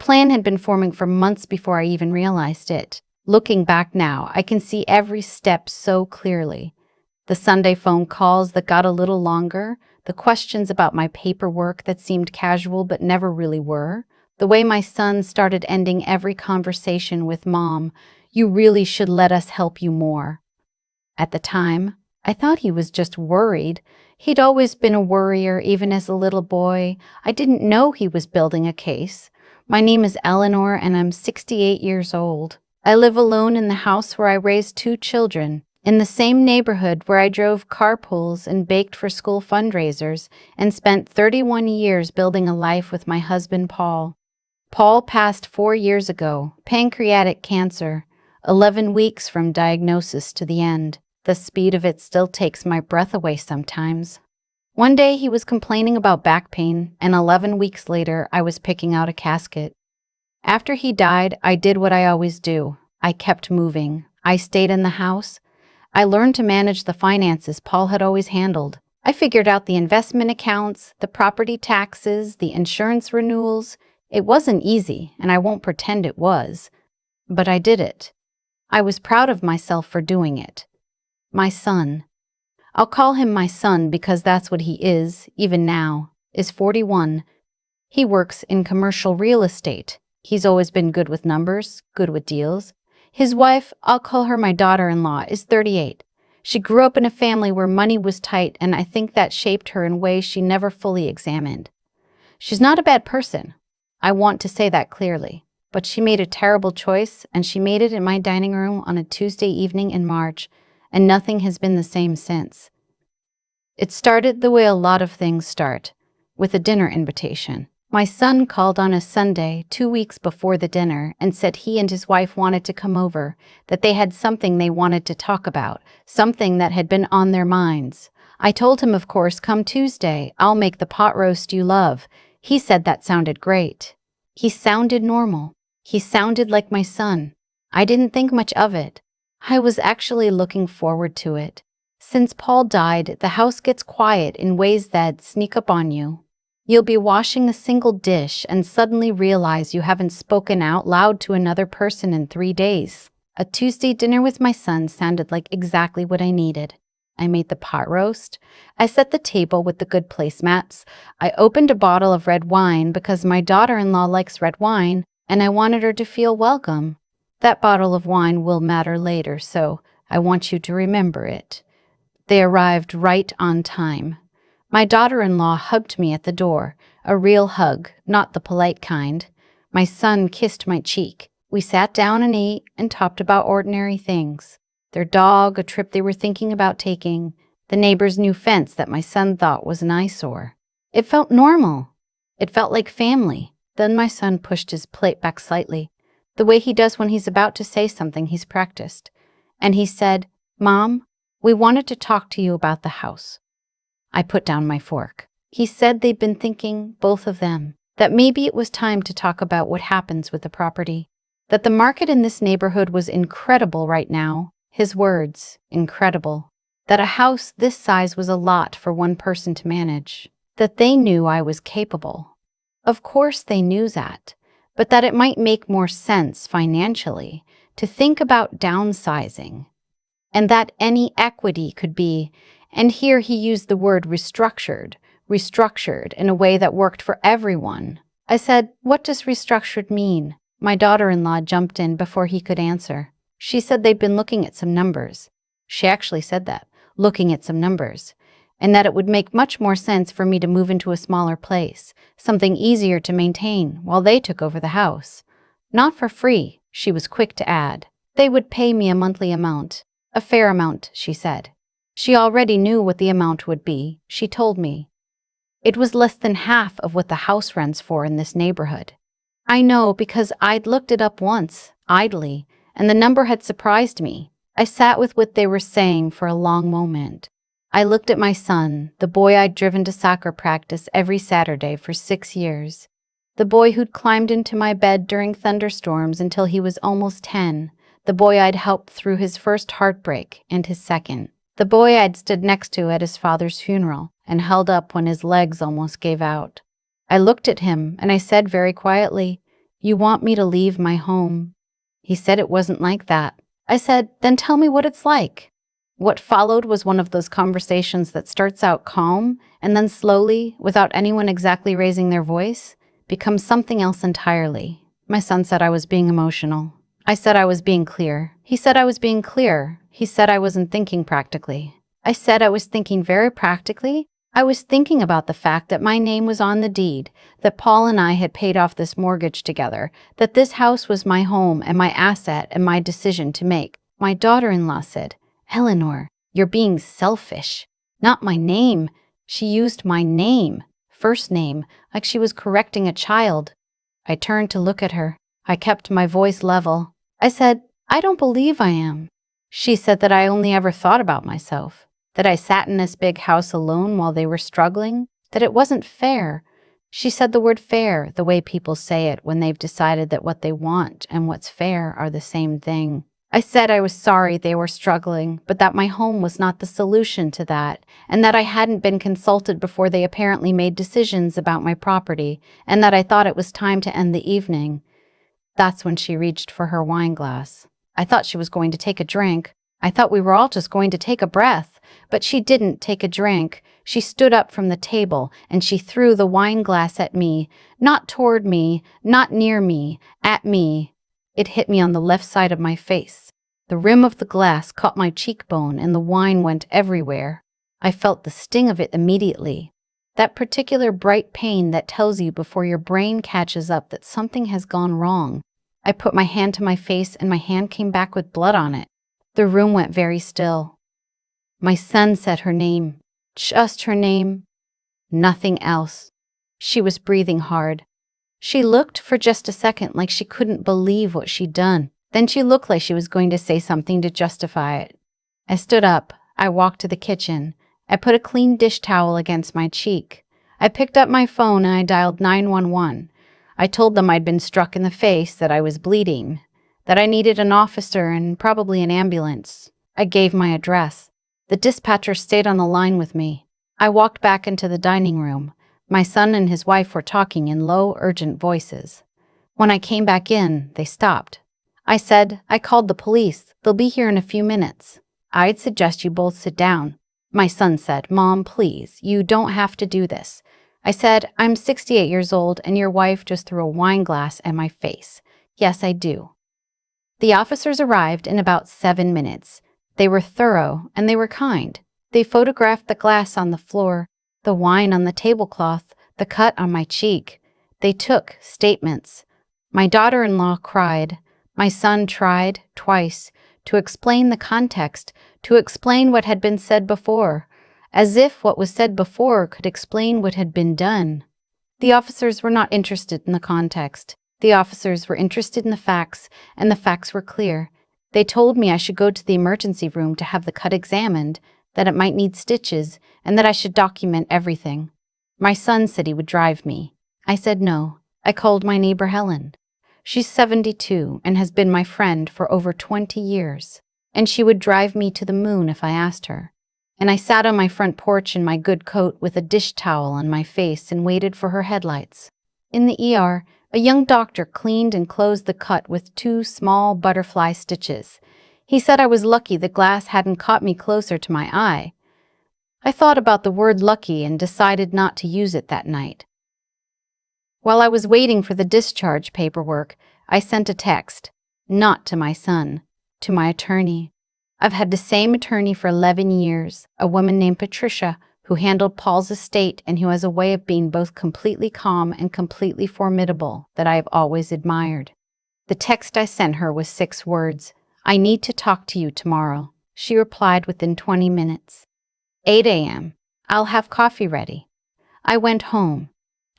plan had been forming for months before I even realized it. Looking back now, I can see every step so clearly. The Sunday phone calls that got a little longer, the questions about my paperwork that seemed casual but never really were, the way my son started ending every conversation with "Mom, you really should let us help you more." At the time, I thought he was just worried. He'd always been a worrier, even as a little boy. I didn't know he was building a case. My name is Eleanor, and I'm 68 years old. I live alone in the house where I raised 2 children, in the same neighborhood where I drove carpools and baked for school fundraisers, and spent 31 years building a life with my husband, Paul. Paul passed 4 years ago, pancreatic cancer, 11 weeks from diagnosis to the end. The speed of it still takes my breath away sometimes. One day he was complaining about back pain, and 11 weeks later I was picking out a casket. After he died, I did what I always do. I kept moving. I stayed in the house. I learned to manage the finances Paul had always handled. I figured out the investment accounts, the property taxes, the insurance renewals. It wasn't easy, and I won't pretend it was. But I did it. I was proud of myself for doing it. My son, I'll call him my son because that's what he is, even now, is 41. He works in commercial real estate. He's always been good with numbers, good with deals. His wife, I'll call her my daughter-in-law, is 38. She grew up in a family where money was tight, and I think that shaped her in ways she never fully examined. She's not a bad person. I want to say that clearly. But she made a terrible choice, and she made it in my dining room on a Tuesday evening in March, and nothing has been the same since. It started the way a lot of things start, with a dinner invitation. My son called on a Sunday 2 weeks before the dinner and said he and his wife wanted to come over, that they had something they wanted to talk about, something that had been on their minds. I told him, of course, come Tuesday, I'll make the pot roast you love. He said that sounded great. He sounded normal. He sounded like my son. I didn't think much of it. I was actually looking forward to it. Since Paul died, the house gets quiet in ways that sneak up on you. You'll be washing a single dish and suddenly realize you haven't spoken out loud to another person in 3 days. A Tuesday dinner with my son sounded like exactly what I needed. I made the pot roast. I set the table with the good placemats. I opened a bottle of red wine because my daughter-in-law likes red wine, and I wanted her to feel welcome. That bottle of wine will matter later, so I want you to remember it. They arrived right on time. My daughter-in-law hugged me at the door, a real hug, not the polite kind. My son kissed my cheek. We sat down and ate and talked about ordinary things. Their dog, a trip they were thinking about taking, the neighbor's new fence that my son thought was an eyesore. It felt normal. It felt like family. Then my son pushed his plate back slightly, the way he does when he's about to say something he's practiced. And he said, "Mom, we wanted to talk to you about the house." I put down my fork. He said they'd been thinking, both of them, that maybe it was time to talk about what happens with the property. That the market in this neighborhood was incredible right now. His words, incredible. That a house this size was a lot for one person to manage. That they knew I was capable. Of course they knew that. But that it might make more sense financially to think about downsizing, and that any equity could be, and here he used the word restructured in a way that worked for everyone. I said, "What does restructured mean?" My daughter-in-law jumped in before he could answer. She said they'd been looking at some numbers. She actually said that, looking at some numbers, and that it would make much more sense for me to move into a smaller place, something easier to maintain, while they took over the house. Not for free, she was quick to add. They would pay me a monthly amount. A fair amount, she said. She already knew what the amount would be, she told me. It was less than half of what the house rents for in this neighborhood. I know because I'd looked it up once, idly, and the number had surprised me. I sat with what they were saying for a long moment. I looked at my son, the boy I'd driven to soccer practice every Saturday for 6 years. The boy who'd climbed into my bed during thunderstorms until he was almost 10. The boy I'd helped through his first heartbreak and his second. The boy I'd stood next to at his father's funeral and held up when his legs almost gave out. I looked at him and I said very quietly, "You want me to leave my home?" He said it wasn't like that. I said, "Then tell me what it's like." What followed was one of those conversations that starts out calm and then slowly, without anyone exactly raising their voice, becomes something else entirely. My son said I was being emotional. I said I was being clear. He said I was being clear. He said I wasn't thinking practically. I said I was thinking very practically. I was thinking about the fact that my name was on the deed, that Paul and I had paid off this mortgage together, that this house was my home and my asset and my decision to make. My daughter-in-law said, "Eleanor, you're being selfish." Not my name. She used my name, first name, like she was correcting a child. I turned to look at her. I kept my voice level. I said, "I don't believe I am." She said that I only ever thought about myself, that I sat in this big house alone while they were struggling, that it wasn't fair. She said the word fair the way people say it when they've decided that what they want and what's fair are the same thing. I said I was sorry they were struggling, but that my home was not the solution to that, and that I hadn't been consulted before they apparently made decisions about my property, and that I thought it was time to end the evening. That's when she reached for her wine glass. I thought she was going to take a drink. I thought we were all just going to take a breath, but she didn't take a drink. She stood up from the table and she threw the wine glass at me, not toward me, not near me, at me. It hit me on the left side of my face. The rim of the glass caught my cheekbone and the wine went everywhere. I felt the sting of it immediately. That particular bright pain that tells you before your brain catches up that something has gone wrong. I put my hand to my face and my hand came back with blood on it. The room went very still. My son said her name. Just her name. Nothing else. She was breathing hard. She looked for just a second like she couldn't believe what she'd done. Then she looked like she was going to say something to justify it. I stood up. I walked to the kitchen. I put a clean dish towel against my cheek. I picked up my phone and I dialed 911. I told them I'd been struck in the face, that I was bleeding, that I needed an officer and probably an ambulance. I gave my address. The dispatcher stayed on the line with me. I walked back into the dining room. My son and his wife were talking in low, urgent voices. When I came back in, they stopped. I said, "I called the police. They'll be here in a few minutes. I'd suggest you both sit down." My son said, "Mom, please, you don't have to do this." I said, "I'm 68 years old and your wife just threw a wine glass at my face. Yes, I do." The officers arrived in about 7 minutes. They were thorough and they were kind. They photographed the glass on the floor, the wine on the tablecloth, the cut on my cheek. They took statements. My daughter-in-law cried. My son tried, twice, to explain the context, to explain what had been said before, as if what was said before could explain what had been done. The officers were not interested in the context. The officers were interested in the facts, and the facts were clear. They told me I should go to the emergency room to have the cut examined, that it might need stitches, and that I should document everything. My son said he would drive me. I said no. I called my neighbor Helen. She's 72 and has been my friend for over 20 years, and she would drive me to the moon if I asked her. And I sat on my front porch in my good coat with a dish towel on my face and waited for her headlights. In the ER, a young doctor cleaned and closed the cut with 2 small butterfly stitches. He said I was lucky the glass hadn't caught me closer to my eye. I thought about the word lucky and decided not to use it that night. While I was waiting for the discharge paperwork, I sent a text, not to my son, to my attorney. I've had the same attorney for 11 years, a woman named Patricia, who handled Paul's estate and who has a way of being both completely calm and completely formidable that I have always admired. The text I sent her was 6 words. "I need to talk to you tomorrow." She replied within 20 minutes. 8 a.m. "I'll have coffee ready." I went home.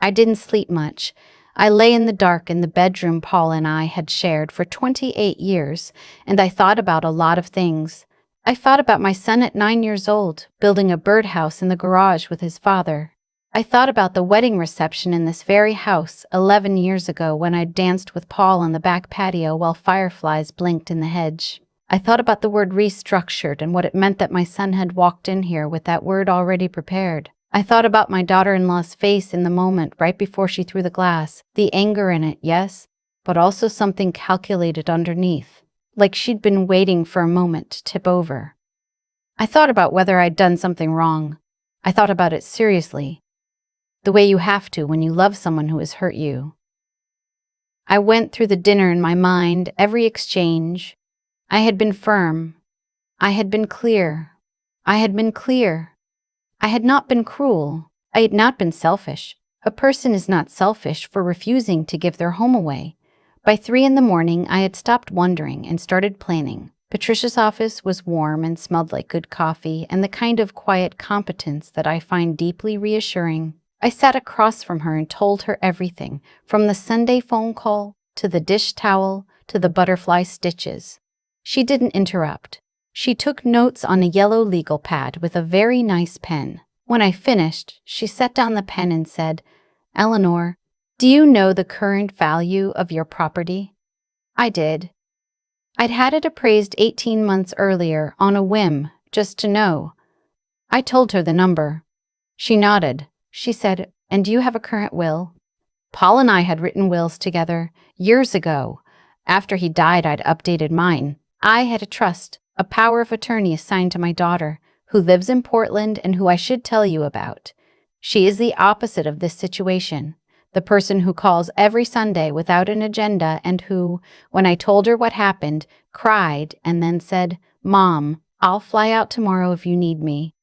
I didn't sleep much. I lay in the dark in the bedroom Paul and I had shared for 28 years, and I thought about a lot of things. I thought about my son at 9 years old, building a birdhouse in the garage with his father. I thought about the wedding reception in this very house 11 years ago when I danced with Paul on the back patio while fireflies blinked in the hedge. I thought about the word restructured and what it meant that my son had walked in here with that word already prepared. I thought about my daughter-in-law's face in the moment right before she threw the glass, the anger in it, yes, but also something calculated underneath, like she'd been waiting for a moment to tip over. I thought about whether I'd done something wrong. I thought about it seriously, the way you have to when you love someone who has hurt you. I went through the dinner in my mind, every exchange. I had been firm. I had been clear. I had been clear. I had not been cruel. I had not been selfish. A person is not selfish for refusing to give their home away. By 3 a.m, I had stopped wondering and started planning. Patricia's office was warm and smelled like good coffee and the kind of quiet competence that I find deeply reassuring. I sat across from her and told her everything, from the Sunday phone call, to the dish towel, to the butterfly stitches. She didn't interrupt. She took notes on a yellow legal pad with a very nice pen. When I finished, she set down the pen and said, "Eleanor, do you know the current value of your property?" I did. I'd had it appraised 18 months earlier on a whim, just to know. I told her the number. She nodded. She said, "And do you have a current will?" Paul and I had written wills together years ago. After he died, I'd updated mine. I had a trust, a power of attorney assigned to my daughter, who lives in Portland and who I should tell you about. She is the opposite of this situation, the person who calls every Sunday without an agenda and who, when I told her what happened, cried and then said, "Mom, I'll fly out tomorrow if you need me."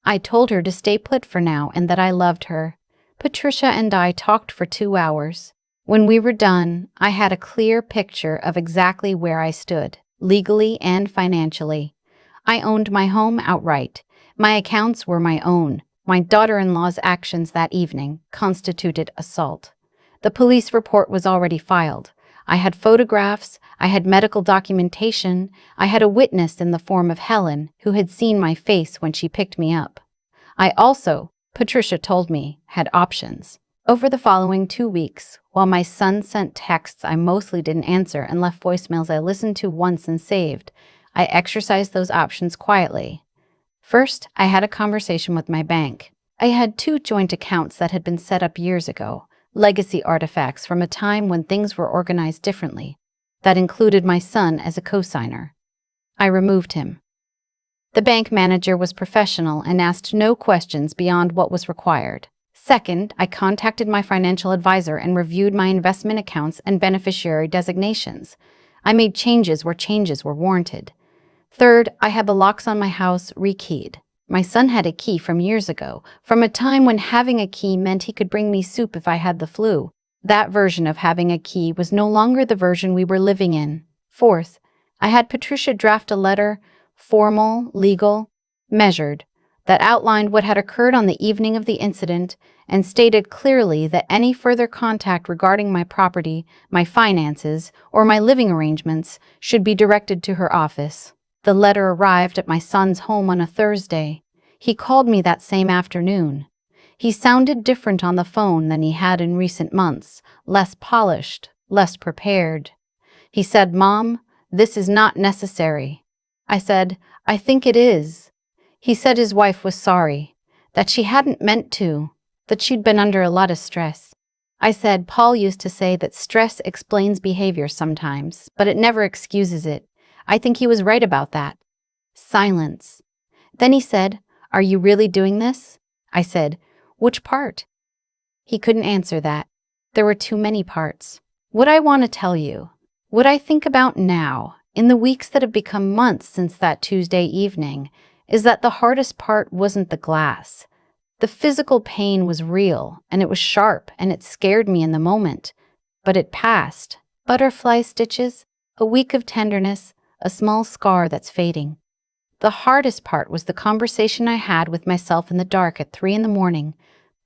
I told her to stay put for now and that I loved her. Patricia and I talked for 2 hours. When we were done, I had a clear picture of exactly where I stood, legally and financially. I owned my home outright. My accounts were my own. My daughter-in-law's actions that evening constituted assault. The police report was already filed. I had photographs, I had medical documentation, I had a witness in the form of Helen, who had seen my face when she picked me up. I also, Patricia told me, had options. Over the following 2 weeks, while my son sent texts I mostly didn't answer and left voicemails I listened to once and saved, I exercised those options quietly. First, I had a conversation with my bank. I had 2 joint accounts that had been set up years ago, legacy artifacts from a time when things were organized differently, that included my son as a co-signer. I removed him. The bank manager was professional and asked no questions beyond what was required. Second, I contacted my financial advisor and reviewed my investment accounts and beneficiary designations. I made changes where changes were warranted. Third, I had the locks on my house rekeyed. My son had a key from years ago, from a time when having a key meant he could bring me soup if I had the flu. That version of having a key was no longer the version we were living in. Fourth, I had Patricia draft a letter, formal, legal, measured, that outlined what had occurred on the evening of the incident and stated clearly that any further contact regarding my property, my finances, or my living arrangements should be directed to her office. The letter arrived at my son's home on a Thursday. He called me that same afternoon. He sounded different on the phone than he had in recent months, less polished, less prepared. He said, "Mom, this is not necessary." I said, "I think it is." He said his wife was sorry, that she hadn't meant to, that she'd been under a lot of stress. I said, "Paul used to say that stress explains behavior sometimes, but it never excuses it. I think he was right about that." Silence. Then he said, "Are you really doing this?" I said, "Which part?" He couldn't answer that. There were too many parts. What I want to tell you, what I think about now, in the weeks that have become months since that Tuesday evening, is that the hardest part wasn't the glass. The physical pain was real, and it was sharp, and it scared me in the moment. But it passed. Butterfly stitches, a week of tenderness, a small scar that's fading. The hardest part was the conversation I had with myself in the dark at 3 a.m,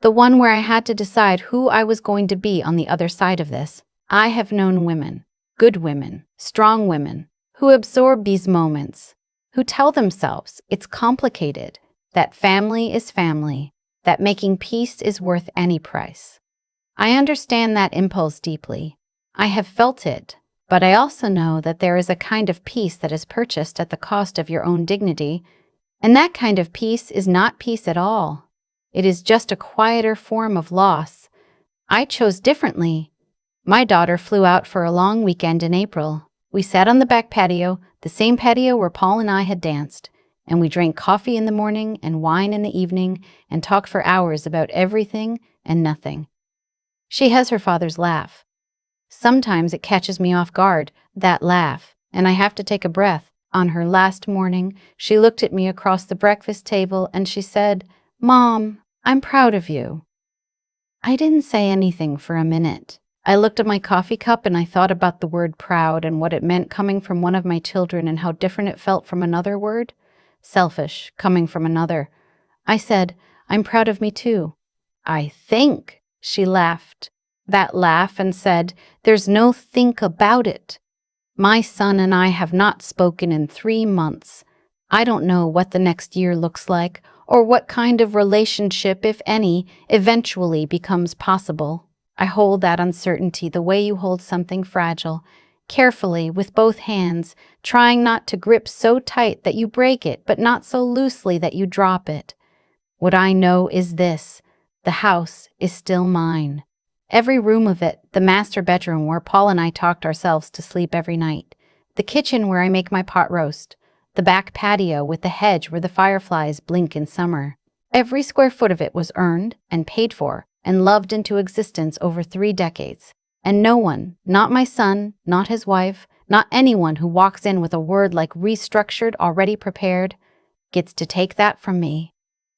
the one where I had to decide who I was going to be on the other side of this. I have known women, good women, strong women, who absorb these moments, who tell themselves it's complicated, that family is family, that making peace is worth any price. I understand that impulse deeply. I have felt it, but I also know that there is a kind of peace that is purchased at the cost of your own dignity, and that kind of peace is not peace at all. It is just a quieter form of loss. I chose differently. My daughter flew out for a long weekend in April. We sat on the back patio, the same patio where Paul and I had danced, and we drank coffee in the morning and wine in the evening and talked for hours about everything and nothing. She has her father's laugh. Sometimes it catches me off guard, that laugh, and I have to take a breath. On her last morning, she looked at me across the breakfast table and she said, "Mom, I'm proud of you." I didn't say anything for a minute. I looked at my coffee cup and I thought about the word proud and what it meant coming from one of my children and how different it felt from another word. Selfish, coming from another. I said, "I'm proud of me too." "I think," she laughed. That laugh and said, "There's no think about it. My son and I have not spoken in 3 months. I don't know what the next year looks like or what kind of relationship, if any, eventually becomes possible. I hold that uncertainty the way you hold something fragile, carefully with both hands, trying not to grip so tight that you break it, but not so loosely that you drop it. What I know is this: the house is still mine. Every room of it, the master bedroom where Paul and I talked ourselves to sleep every night, the kitchen where I make my pot roast, the back patio with the hedge where the fireflies blink in summer. Every square foot of it was earned and paid for and loved into existence over 3 decades. And no one, not my son, not his wife, not anyone who walks in with a word like restructured already prepared, gets to take that from me.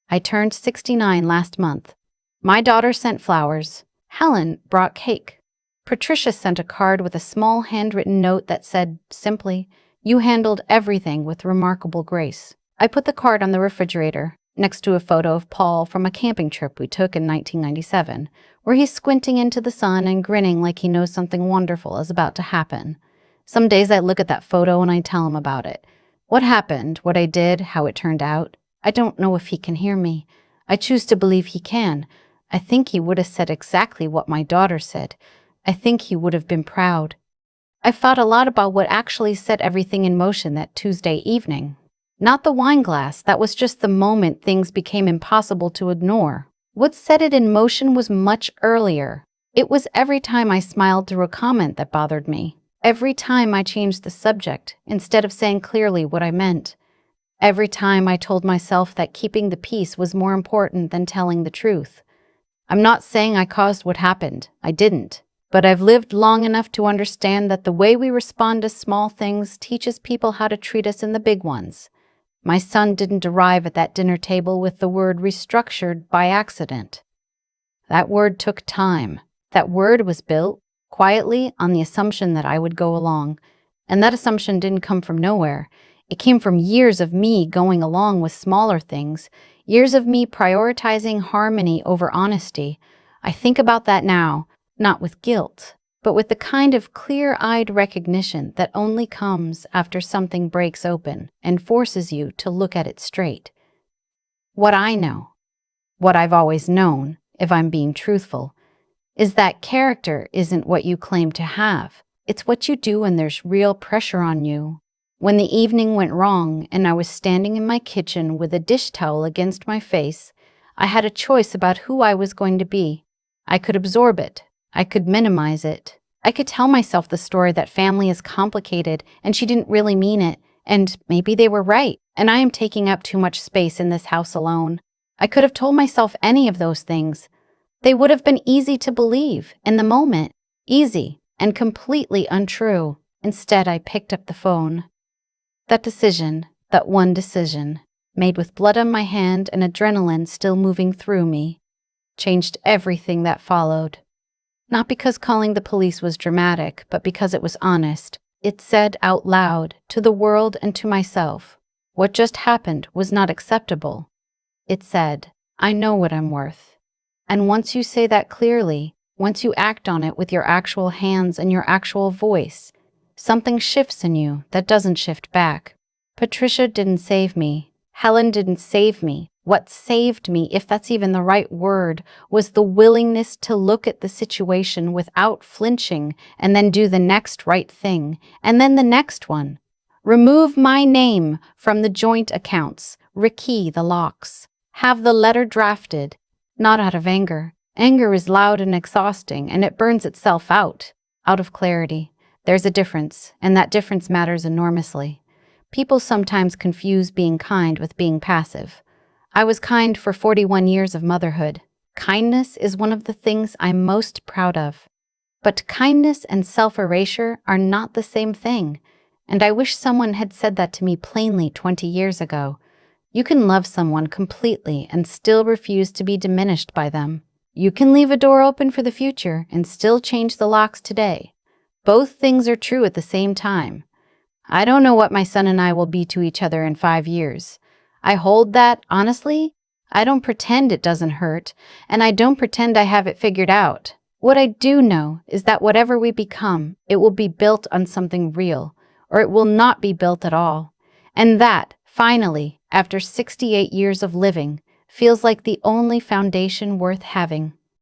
I turned 69 last month. My daughter sent flowers. Helen brought cake. Patricia sent a card with a small handwritten note that said, simply, "You handled everything with remarkable grace." I put the card on the refrigerator, next to a photo of Paul from a camping trip we took in 1997, where he's squinting into the sun and grinning like he knows something wonderful is about to happen. Some days I look at that photo and I tell him about it. What happened, what I did, how it turned out. I don't know if he can hear me. I choose to believe he can. I think he would have said exactly what my daughter said. I think he would have been proud. I thought a lot about what actually set everything in motion that Tuesday evening. Not the wine glass, that was just the moment things became impossible to ignore. What set it in motion was much earlier. It was every time I smiled through a comment that bothered me. Every time I changed the subject, instead of saying clearly what I meant. Every time I told myself that keeping the peace was more important than telling the truth. I'm not saying I caused what happened. I didn't. But I've lived long enough to understand that the way we respond to small things teaches people how to treat us in the big ones. My son didn't arrive at that dinner table with the word restructured by accident. That word took time. That word was built, quietly, on the assumption that I would go along. And that assumption didn't come from nowhere. It came from years of me going along with smaller things, years of me prioritizing harmony over honesty. I think about that now, not with guilt, but with the kind of clear-eyed recognition that only comes after something breaks open and forces you to look at it straight. What I know, what I've always known, if I'm being truthful, is that character isn't what you claim to have. It's what you do when there's real pressure on you. When the evening went wrong and I was standing in my kitchen with a dish towel against my face, I had a choice about who I was going to be. I could absorb it. I could minimize it. I could tell myself the story that family is complicated and she didn't really mean it, and maybe they were right, and I am taking up too much space in this house alone. I could have told myself any of those things. They would have been easy to believe, in the moment, easy and completely untrue. Instead, I picked up the phone. That decision, that one decision, made with blood on my hand and adrenaline still moving through me, changed everything that followed. Not because calling the police was dramatic, but because it was honest. It said out loud, to the world and to myself, what just happened was not acceptable. It said, I know what I'm worth. And once you say that clearly, once you act on it with your actual hands and your actual voice, something shifts in you that doesn't shift back. Patricia didn't save me. Helen didn't save me. What saved me, if that's even the right word, was the willingness to look at the situation without flinching and then do the next right thing, and then the next one. Remove my name from the joint accounts, rekey the locks. Have the letter drafted, not out of anger. Anger is loud and exhausting, and it burns itself out. out of clarity. There's a difference, and that difference matters enormously. People sometimes confuse being kind with being passive. I was kind for 41 years of motherhood. Kindness is one of the things I'm most proud of. But kindness and self-erasure are not the same thing, and I wish someone had said that to me plainly 20 years ago. You can love someone completely and still refuse to be diminished by them. You can leave a door open for the future and still change the locks today. Both things are true at the same time. I don't know what my son and I will be to each other in 5 years. I hold that, honestly. I don't pretend it doesn't hurt, and I don't pretend I have it figured out. What I do know is that whatever we become, it will be built on something real, or it will not be built at all. And that, finally, after 68 years of living, feels like the only foundation worth having.